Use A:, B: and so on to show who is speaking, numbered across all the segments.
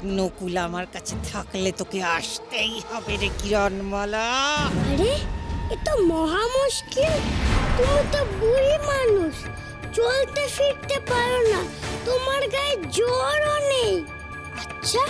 A: নকুল আমার কাছে থাকলে তোকে আসতেই হবে রে কিরণমালা।
B: আরে এ তো মহা মুশকিল। তুমি তো বুড়ি মানুষ, চলতে ফিরতে পারো না, তোমার গায়ে জ্বরও নেই। আচ্ছা,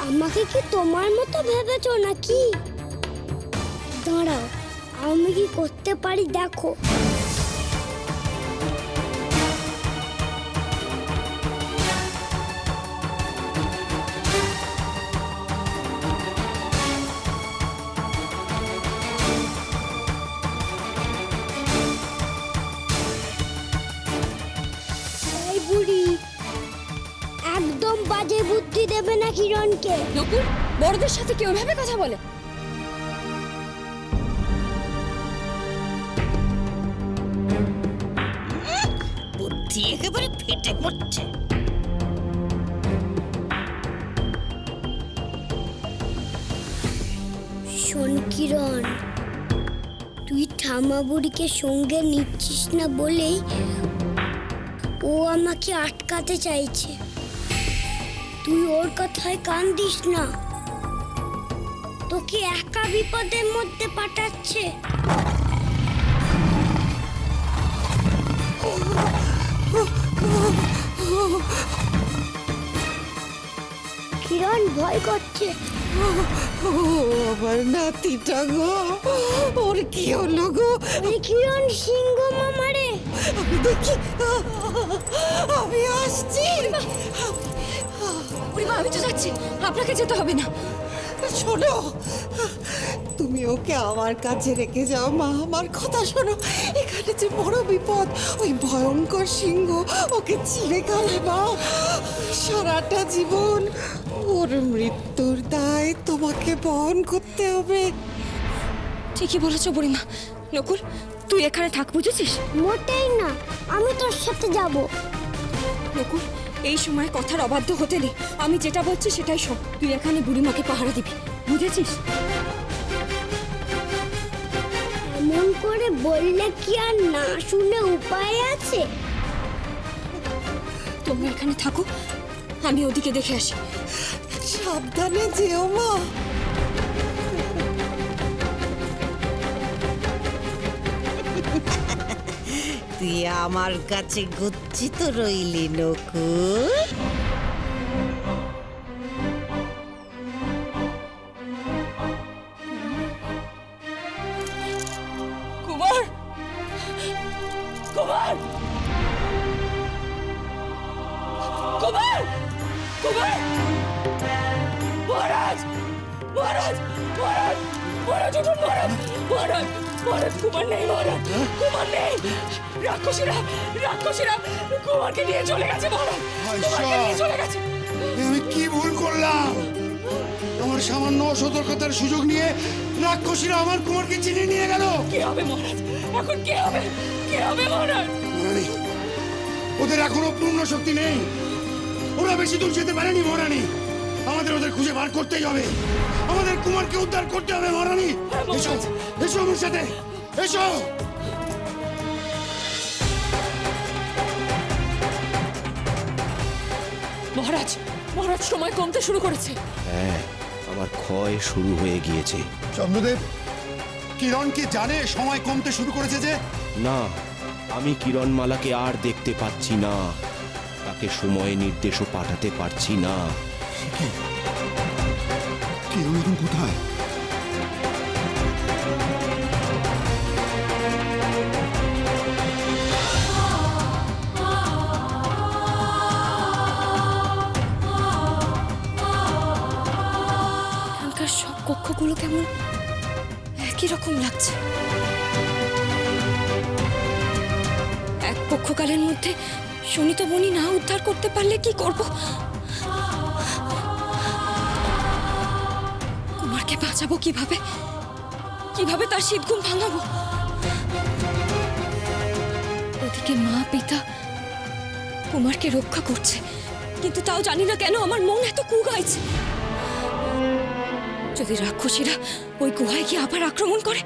B: আমাকে কি তোমার মতো ভেবেছো নাকি? দাঁড়াও, আমি কি করতে পারি দেখো। এই বুড়ি, একদম বাজে বুদ্ধি দেবে না কিরণকে।
C: নকুল, বড়দের সাথে কেউ এভাবে কথা বলে?
A: বুদ্ধি একেবারে ফেটে পড়ছে।
B: শোন কিরণ, তুই ঠামা বুড়িকে সঙ্গে নিচ্ছিস না বলেই ও আমাকে আটকাতে চাইছে। তুই ওর কথায় কান দিস না, তোকে একা বিপদের মধ্যে পাঠাচ্ছে। কিরণ ভয় করছে।
A: ও আমার নাতিটা গো, ওর কি হলো গো?
B: আরে কিরণ, সিংহ মামারে।
A: আমি দেখি, আমি আসছি।
C: বুড়িমা, আমি তো যাচ্ছি, আপনাকে যেতে হবে না।
A: শোনো, তুমি ওকে আমার কাছে রেখে যাও মা, আমার কথা শোনো। এখানে যে বড় বিপদ, ওই ভয়ঙ্কর সিংহ ওকে চিড়ে খাবে মা। সারাটা জীবন ওর মৃত্যুর দায় তোমাকে বহন করতে হবে।
C: ঠিকই বলেছো বুড়িমা। নকুল, তুই এখানে থাক, বুঝেছিস?
B: মোটেই না, আমি তোর সাথে যাব।
C: নকুল, এই সময় কথার অবাধ্য হতে নেই। আমি যেটা বলছি সেটাই শোন। তুই এখানে বুড়িমাকে পাহারা দিবি, বুঝেছিস?
B: এমন করে বললে কি আর না শুনে উপায় আছে?
C: তোমরা এখানে থাকো, আমি ওদিকে দেখে আসি।
A: সাবধানে যেও মা। তুই আমার কাছে গচ্ছিত রইলি নকুল।
C: কুমার, কুমার, কুমার, কুমার! মহারাজ, মহারাজ, মহারাজ, মহারাজ, উঠুন মহারাজ, মহারাজ, মহারাজ, কুমার নেই মহারাজ, কুমার নেই। রাক্ষসীরা, রাক্ষসীরা কুমারকে নিয়ে চলে গেছে মহারাজ, কুমারকে নিয়ে চলে গেছে।
D: আমি কি ভুল করলাম? আমার সামান্য অসতর্কতার সুযোগ নিয়ে রাক্ষসীরা আমার কুমারকে চিনে নিয়ে গেল।
C: কি হবে মহারাজ? এখন কি হবে? কি হবে মহারাজ?
D: মহারানী, ওদের এখনো পূর্ণ শক্তি নেই, ওরা বেশি দূর যেতে পারেনি মহারানী। আমাদের ওদের খুঁজে বার করতেই হবে, আমাদের কুমারকে উদ্ধার করতে হবে মহারানী। এসো, এসো আমার সাথে, এসো।
C: মহারাজ, মহারাজ সময় কমতে শুরু করেছে।
E: হ্যাঁ, আমার ক্ষয় শুরু হয়ে গিয়েছে।
D: চন্দ্রদেব, কিরণ কি জানে সময় কমতে শুরু করেছে? যে
E: না, আমি কিরণমালাকে আর দেখতে পাচ্ছি না, তাকে সময় নির্দেশও পাঠাতে পারছি না।
D: কিরণ এখন কোথায়?
C: এখানকার সব কক্ষগুলো কেমন একই রকম লাগছে। এক পক্ষকালের মধ্যে শোনিত বনি না উদ্ধার করতে পারলে কি করব? কুমারকে বাঁচাবো কিভাবে? কিভাবে তার শীত ঘুম ভাঙাবো? ওদিকে মা পিতা কুমারকে রক্ষা করছে, কিন্তু তাও জানি না কেন আমার মন এত কুগাইছে। যদি রাক্ষসীরা ওই গুহায় গিয়ে আবার আক্রমণ করে,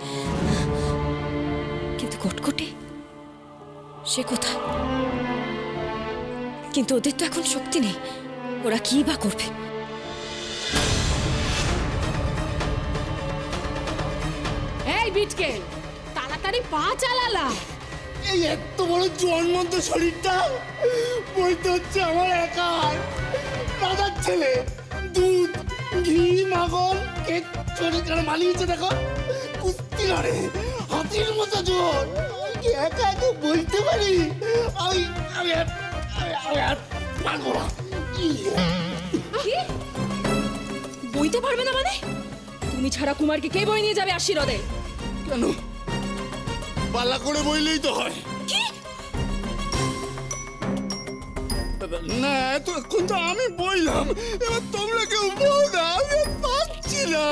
C: কিন্তু কটকটে সে কোথায়? কিন্তু ওদের তো এখন শক্তি নেই, ওরা কি বা করবে? বিটকেল, তাড়াতাড়ি পা চালালা।
D: এই এত বড় জন্মন্ত শরীরটা বলতে হচ্ছে আমার একার। দাদার ছেলে দুধ ঘি মাখন কেক শরীর করে মানিয়েছে দেখো, কুস্তি লড়ে হাতির মতো জোর। একা একা বলতে পারি আমি আমি আর- আমি আর পারবো না।
C: কি বইতে পারবে না মানে? তুমি ছাড়া কুমারকে কে বই নিয়ে যাবে আশীর্বাদে?
D: কেন পাল্লা করে বইলেই তো হয়।
C: কি?
D: না এতক্ষণ তো আমি বললাম, এবার তোমরা কেউ বল না, আমি আর পারছি না।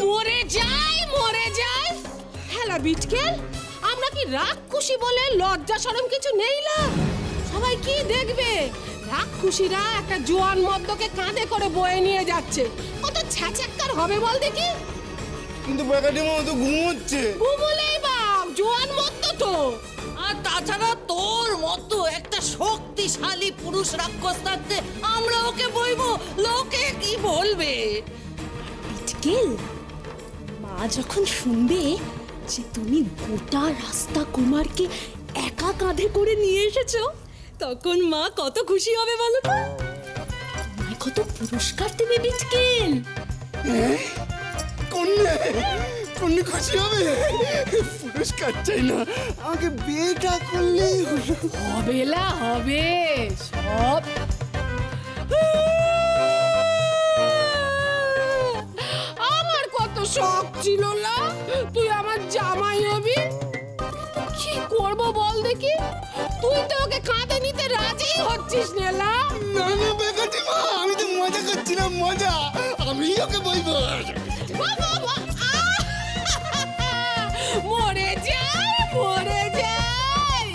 C: মরে যাই মরে যাই। হেলা বিটকেল, আমরা কি রাক্ষসী বলে লজ্জা শরম কিছু নেই না? সবাই কি দেখবে? রাক্ষসীরা একটা জোয়ান মদ্যকে কাঁধে করে বয়ে নিয়ে যাচ্ছে, কত ছ্যাঁচাক্কার হবে বল দেখি।
D: কিন্তু বেকাটির মতো ঘুমোচ্ছে।
C: ঘুমলেই বাপ, জোয়ান মদ্য তো।
F: আর তাছাড়া তোর মতো একটা শক্তিশালী পুরুষ রাক্ষস থাকতে আমরা ওকে বইবো, লোকে কি বলবে?
C: বিটকেল, মা যখন শুনবে যে তুমি গোটা রাস্তা কুমারকে একা কাঁধে করে নিয়ে এসেছো, তখন মা কত খুশি হবে বলো তো? তোমায় কত পুরস্কার দেবে বিটকেল।
D: কন্যা কন্যা খুশি হবে। পুরস্কার চাই না, আমাকে বিয়েটা করলেই হলো।
C: হবে না হবে সব। আমার কত শখ ছিল না তুই আমার জামাই হবি। কি করব বল দেখি? তুই তো ওকে কাঁধে নিতে রাজি হচ্ছিস নেলা।
D: না না বেকাটি মা, আমি তো মজা করছিলাম, মজা। আমি ওকে বলবো।
C: মরে যাই মরে যাই।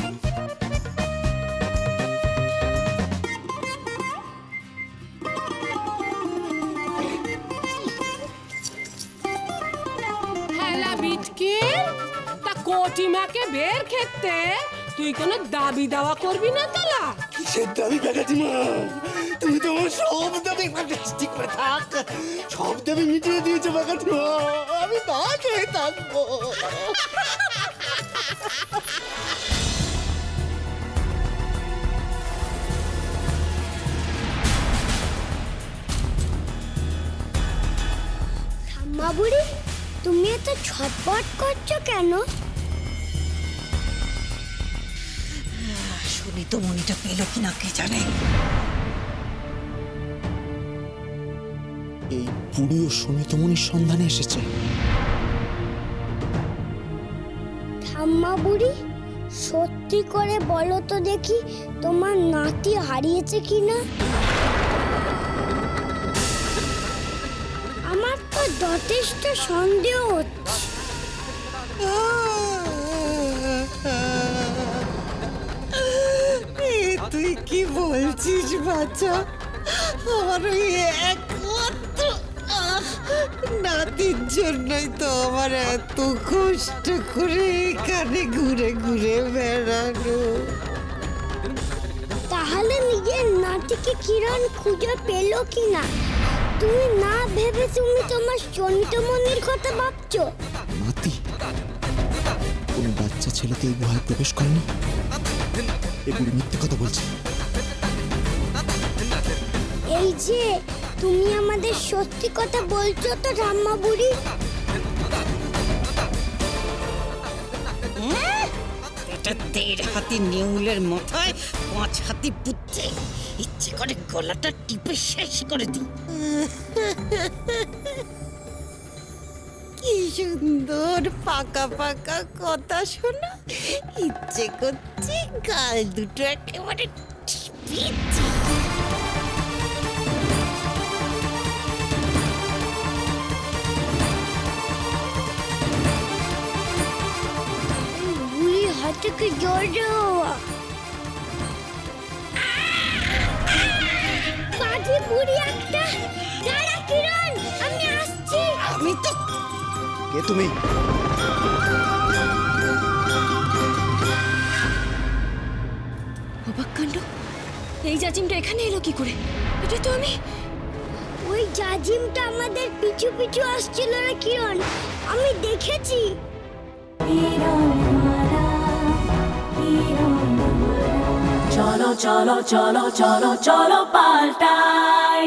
C: হেলা বিটকেল, তা কোটিমাকে বের খেতে তুই কোনো দাবি দাওয়া করবি না তোলা?
D: কিসের দাবি বেকাটি মা? তুমি তো আমার সব দাবি ঠিক করে থাক, সব দাবি মিটিয়ে দিয়েছো বেকাটি মা। আমি না খেয়ে থাকবো।
B: ঠাম্মা বুড়ি, তুমি এত ছটপট করছো কেন?
F: সুনীত মণিটা পেল কিনা কে জানে।
G: এই বুড়িও সমিতমণির সন্ধানে এসেছে।
B: ঠাম্মা বুড়ি, সত্যি করে বলো তো দেখি, তোমার নাতি হারিয়েছে কিনা? আমার তো যথেষ্ট সন্দেহ হচ্ছে।
A: তুই কি বলছিস বাচ্চা? আমার ওই একমাত্র নাতির জন্যই তো আমার এত কষ্ট করে এখানে ঘুরে ঘুরে বেড়ানো।
B: তাহলে নিজের নাতিকে কিরণ খুঁজে পেল কিনা? তুমি না ভেবে তুমি তোমার সনিতমণির কথা ভাবছো।
G: নাতি কোন বাচ্চা ছেলেকে এই গুহায় প্রবেশ করেনি। এগুলি মিথ্যে কথা বলছে।
B: এই যে তুমি আমাদের সত্যি কথা বলছো তো ঠাম্মা বুড়ি?
F: এটা 1.5 হাতি নেউলের মাথায় 5 হাতি বুদ্ধি। ইচ্ছে করে গলাটা টিপে শেষ করে দিই।
A: কি সুন্দর পাকা পাকা কথা শোনা, ইচ্ছে করছে গাল দুটো একেবারে টিপে দিই।
B: বুড়ি হাতে কি জোর দেওয়া। বাজি বুড়ি একটা। দাঁড়া কিরণ, আমি আসছি।
A: আমি তো
G: কে তুমি?
C: অবাক কাণ্ড, এই জাজিমটা এখানে এলো কি করে? এটা তো আমি।
B: ওই জাজিমটা আমাদের পিছু পিছু আসছিল রে কিরণ, আমি দেখেছি।
H: চলো চলো চলো চলো চলো পাল্টাই